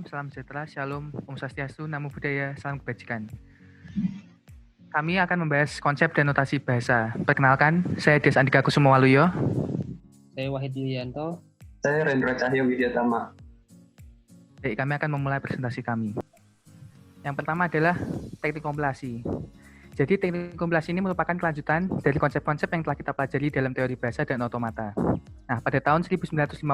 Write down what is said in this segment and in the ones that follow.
salam sejahtera, shalom, om swastiastu, namo buddhaya, salam kebajikan. Kami akan membahas konsep dan notasi bahasa. Perkenalkan, saya Des Andika Kusumawaluyo. Saya Wahid Yulianto. Saya Rendra Cahyo Widyatama. Baik, kami akan memulai presentasi kami. Yang pertama adalah teknik kompilasi. Jadi teknik kompilasi ini merupakan kelanjutan dari konsep-konsep yang telah kita pelajari dalam teori bahasa dan otomata. Nah, pada tahun 1956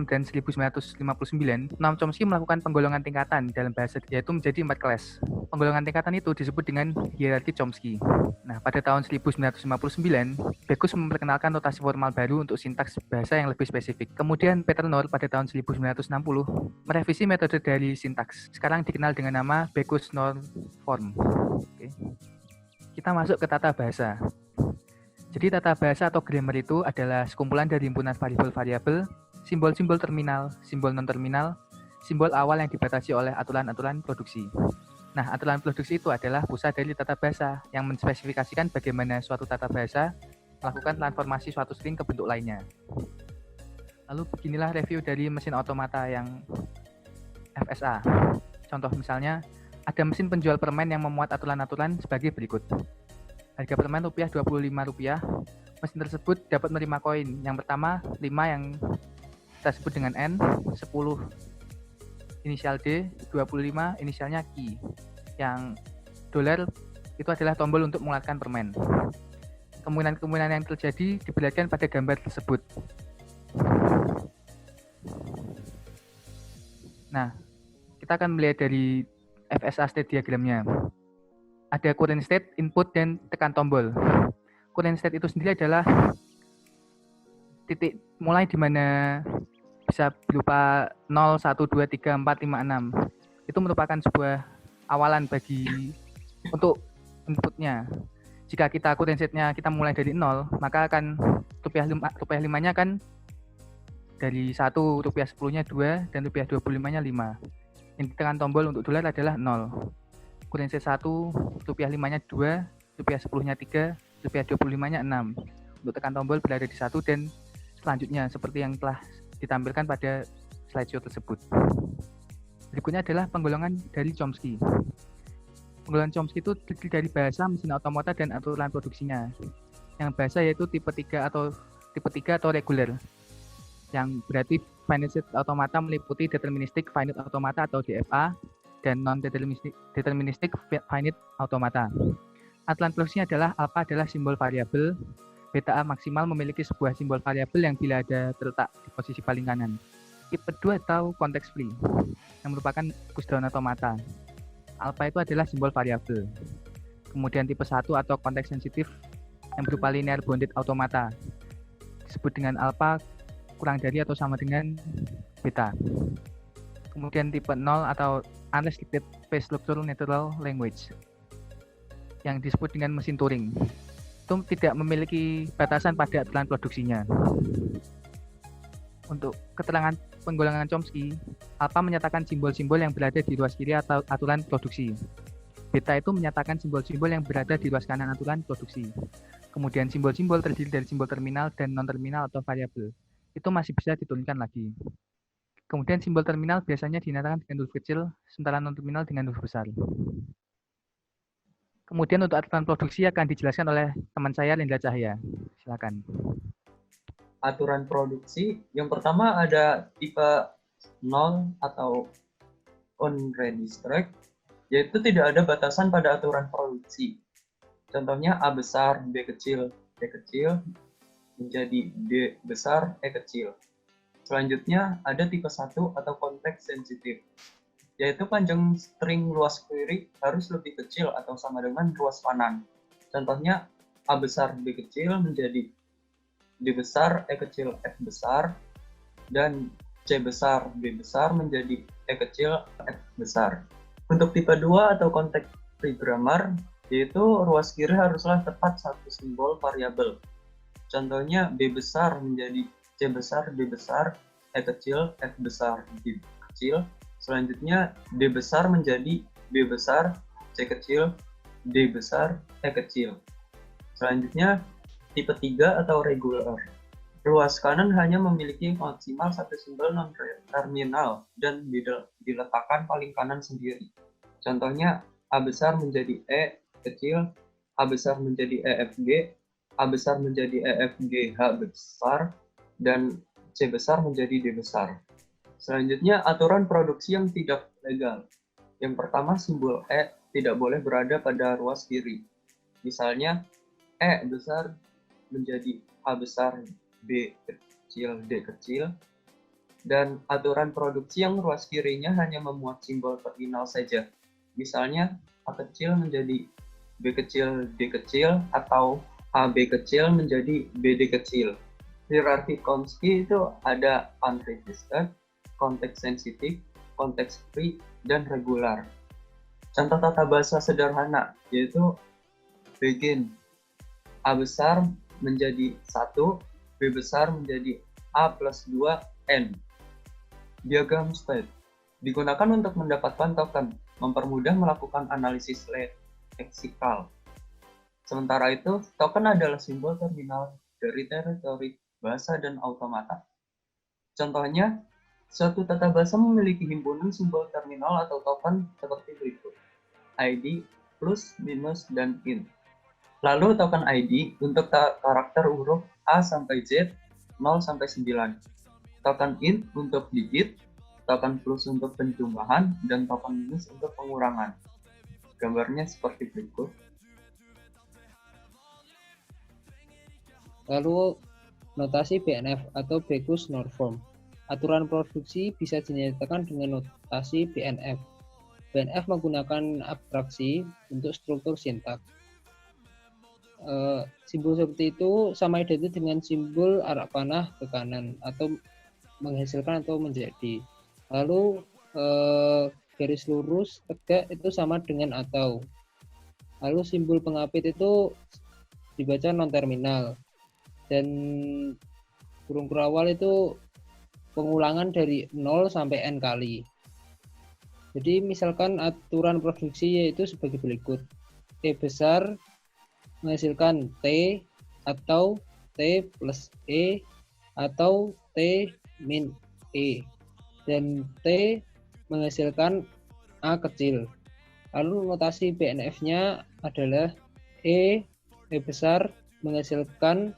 dan 1959, Noam Chomsky melakukan penggolongan tingkatan dalam bahasa, yaitu menjadi 4 kelas. Penggolongan tingkatan itu disebut dengan hierarki Chomsky. Nah, pada tahun 1959, Bekus memperkenalkan notasi formal baru untuk sintaks bahasa yang lebih spesifik. Kemudian Peter Nor pada tahun 1960 merevisi metode dari sintaks. Sekarang dikenal dengan nama Bekus-Nor form. Oke. Kita masuk ke tata bahasa. Jadi tata bahasa atau grammar itu adalah sekumpulan dari himpunan variabel-variabel, simbol-simbol terminal, simbol non-terminal, simbol awal yang dibatasi oleh aturan-aturan produksi. Nah, aturan produksi itu adalah pusat dari tata bahasa yang menspesifikasikan bagaimana suatu tata bahasa melakukan transformasi suatu string ke bentuk lainnya. Lalu beginilah review dari mesin otomata yang FSA. Contoh misalnya, ada mesin penjual permen yang memuat aturan-aturan sebagai berikut. Harga permen Rp25. Mesin tersebut dapat menerima koin. Yang pertama, 5 yang kita sebut dengan N, 10 inisial D, 25 inisialnya Q. Yang dolar itu adalah tombol untuk mengeluarkan permen. Kemungkinan-kemungkinan yang terjadi diperlihatkan pada gambar tersebut. Nah, kita akan melihat dari FSA state diagramnya. Ada current state, input, dan tekan tombol. Current state itu sendiri adalah titik mulai di mana bisa berupa 0, 1, 2, 3, 4, 5, 6. Itu merupakan sebuah awalan bagi untuk inputnya. Jika kita current state-nya kita mulai dari 0, maka akan Rp5-nya kan dari 1, Rp10-nya 2, dan Rp25-nya 5. Yang ditekan tombol untuk dolar adalah 0. Current state 1, Rp5-nya 2, Rp10-nya 3, Rp25-nya 6. Untuk tekan tombol berada di 1 dan selanjutnya seperti yang telah ditampilkan pada slideshow tersebut. Berikutnya adalah penggolongan dari Chomsky. Penggolongan Chomsky itu terdiri dari bahasa, mesin otomata, dan aturan produksinya. Yang bahasa yaitu tipe 3 atau reguler. Yang berarti finite automata meliputi deterministic finite automata atau DFA dan non-deterministic finite automata. Aturan produksinya adalah alpha adalah simbol variabel, beta A maksimal memiliki sebuah simbol variabel yang bila ada terletak di posisi paling kanan. Tipe 2 atau context free yang merupakan pushdown automata. Alpha itu adalah simbol variabel. Kemudian tipe 1 atau context sensitive yang berupa linear bounded automata. Disebut dengan alpha kurang dari atau sama dengan beta. Kemudian tipe 0 atau unrestricted phase structural natural language yang disebut dengan mesin Turing. Itu tidak memiliki batasan pada aturan produksinya. Untuk keterangan penggolongan Chomsky, alpha menyatakan simbol-simbol yang berada di ruas kiri atau aturan produksi. Beta itu menyatakan simbol-simbol yang berada di ruas kanan aturan produksi. Kemudian simbol-simbol terdiri dari simbol terminal dan non-terminal atau variabel. Itu masih bisa diturunkan lagi. Kemudian simbol terminal biasanya dinyatakan dengan huruf kecil, sementara non-terminal dengan huruf besar. Kemudian untuk aturan produksi akan dijelaskan oleh teman saya, Rendra Cahya. Silakan. Aturan produksi, yang pertama ada tipe 0 atau unrestricted, yaitu tidak ada batasan pada aturan produksi. Contohnya A besar, B kecil, C kecil, menjadi D besar, E kecil. Selanjutnya ada tipe 1 atau konteks sensitif, yaitu panjang string luas query harus lebih kecil atau sama dengan ruas kanan. Contohnya A besar, B kecil menjadi D besar, E kecil, F besar, dan C besar, B besar menjadi E kecil, F besar. Untuk tipe 2 atau konteks free grammar, yaitu ruas kiri haruslah tepat satu simbol variabel. Contohnya B besar menjadi C besar, D besar, E kecil, F besar, D kecil. Selanjutnya D besar menjadi B besar, C kecil, D besar, E kecil. Selanjutnya tipe 3 atau regular. Ruas kanan hanya memiliki maksimal satu simbol non-terminal dan diletakkan paling kanan sendiri. Contohnya A besar menjadi E kecil, A besar menjadi EFG, A besar menjadi EFG H besar, dan C besar menjadi D besar. Selanjutnya, aturan produksi yang tidak legal. Yang pertama, simbol E tidak boleh berada pada ruas kiri. Misalnya, E besar menjadi A besar, B kecil, D kecil, dan aturan produksi yang ruas kirinya hanya memuat simbol terminal saja. Misalnya, A kecil menjadi B kecil, D kecil, atau AB kecil menjadi BD kecil. Hierarki Chomsky itu ada unregistered, konteks sensitif, konteks free, dan regular. Contoh tata bahasa sederhana yaitu begin. A besar menjadi 1, B besar menjadi A plus 2, N. Diagram state digunakan untuk mendapatkan token, mempermudah melakukan analisis leksikal. Sementara itu, token adalah simbol terminal dari teritori bahasa dan automata. Contohnya, suatu tata bahasa memiliki himpunan simbol terminal atau token seperti berikut: ID, plus, minus, dan int. Lalu token ID untuk karakter huruf A sampai Z, 0 sampai 9. Token int untuk digit, token plus untuk penjumlahan, dan token minus untuk pengurangan. Gambarnya seperti berikut. Lalu notasi BNF atau Backus Norm. Aturan produksi bisa dinyatakan dengan notasi BNF. BNF menggunakan abstraksi untuk struktur sintaks. Simbol seperti itu sama identik dengan simbol arah panah ke kanan atau menghasilkan atau menjadi. Lalu garis lurus tegak itu sama dengan atau. Lalu simbol pengapit itu dibaca non terminal. Dan kurung kurawal itu pengulangan dari 0 sampai n kali. Jadi misalkan aturan produksi yaitu sebagai berikut. T besar menghasilkan T atau T plus E atau T min E. Dan T menghasilkan A kecil. Lalu notasi BNF-nya adalah E besar menghasilkan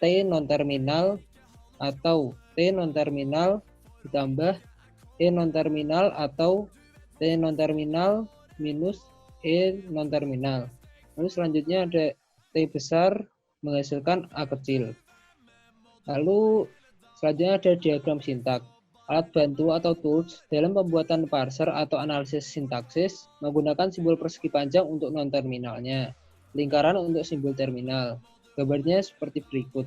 T non-terminal atau T non-terminal ditambah E non-terminal atau T non-terminal minus E non-terminal. Lalu selanjutnya ada T besar menghasilkan A kecil. Lalu selanjutnya ada diagram sintaks. Alat bantu atau tools dalam pembuatan parser atau analisis sintaksis menggunakan simbol persegi panjang untuk non-terminalnya, lingkaran untuk simbol terminal. Gambarnya seperti berikut.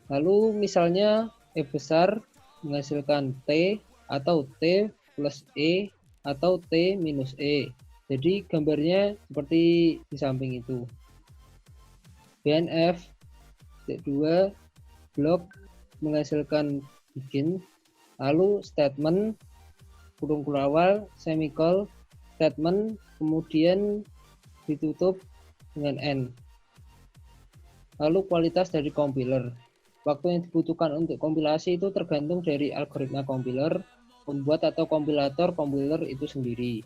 Lalu misalnya E besar menghasilkan T atau T plus E atau T minus E. Jadi gambarnya seperti di samping itu. BNF 2 blok menghasilkan begin, lalu statement kurung kurawal semicolon statement kemudian ditutup dengan N. Lalu kualitas dari compiler. Waktu yang dibutuhkan untuk kompilasi itu tergantung dari algoritma compiler, pembuat atau kompilator compiler itu sendiri.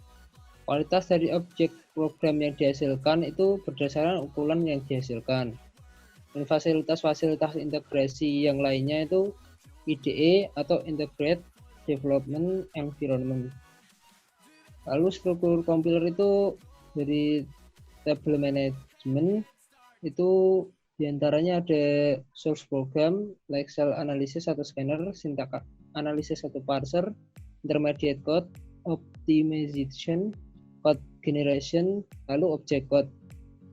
Kualitas dari objek program yang dihasilkan itu berdasarkan ukuran yang dihasilkan. Dan fasilitas-fasilitas integrasi yang lainnya itu IDE atau Integrated Development Environment. Lalu struktur compiler itu dari table management itu diantaranya ada source program, like cell analysis atau scanner, syntax analysis atau parser, intermediate code, optimization, code generation, lalu object code.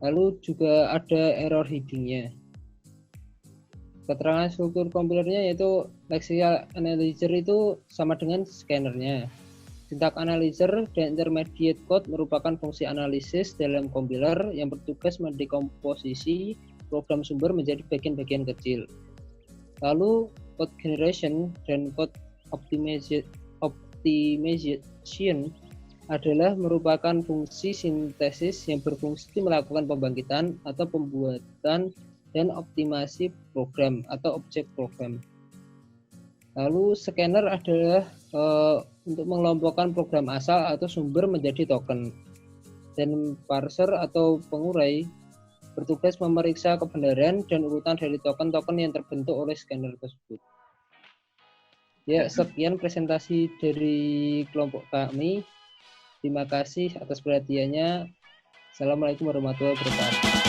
Lalu juga ada error hidingnya. Keterangan struktur kompilernya yaitu lexical analyzer itu sama dengan scannernya. Syntax analyzer dan intermediate code merupakan fungsi analisis dalam kompiler yang bertugas mendekomposisi program sumber menjadi bagian-bagian kecil. Lalu code generation dan code optimization adalah merupakan fungsi sintesis yang berfungsi melakukan pembangkitan atau pembuatan dan optimasi program atau objek program. Lalu scanner adalah untuk mengelompokkan program asal atau sumber menjadi token. Dan parser atau pengurai bertugas memeriksa kebenaran dan urutan dari token-token yang terbentuk oleh scanner tersebut. Ya, sekian presentasi dari kelompok kami. Terima kasih atas perhatiannya. Assalamualaikum warahmatullahi wabarakatuh.